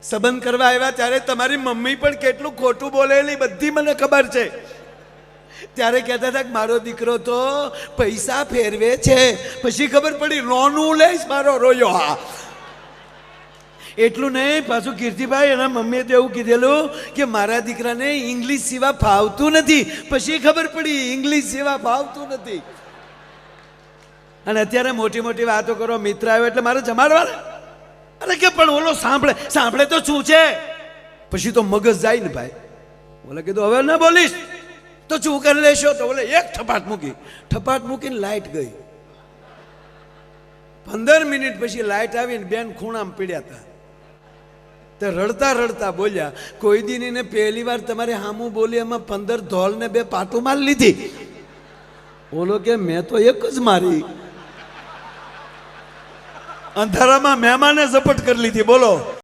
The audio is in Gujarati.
સંબંધ કરવા આવ્યા ત્યારે તમારી મમ્મી પણ કેટલું ખોટું બોલેલી બધી મને ખબર છે. ત્યારે કહેતા હતા કે મારો દીકરો તો પૈસા ફેરવે છે, પછી ખબર પડી લોનું લઈશ મારો રોયો. હા, એટલું નહીં, પાછું કીર્તિભાઈ એના મમ્મીએ તો એવું કીધેલું કે મારા દીકરાને ઇંગ્લિશ સિવા ફાવતું નથી, પછી ખબર પડી ઇંગ્લિશ સિવા ફાવતું નથી. અને અત્યારે મોટી મોટી વાતો કરો, મિત્ર આવ્યો એટલે મારે જમાડવા. અરે કે પણ ઓલો સાંભળે સાંભળે તો શું છે, પછી તો મગજ જાય ને ભાઈ. બોલે કીધું હવે ના બોલીશ તો શું કરી લેશો, તો બોલે એક ઠપાટ મૂકીને લાઈટ ગઈ. 15 મિનિટ પછી લાઈટ આવીને બેન ખૂણામાં પીડ્યા હતા. તે રડતા રડતા બોલ્યા, કોઈ દી એને પહેલી વાર તમારે હામું બોલી એમાં 15 ધોલ ને 2 પાટું મારી લીધી. બોલો કે મેં તો એક જ મારી, અંધારામાં મહેમાને ઝપટ કરી લીધી. બોલો.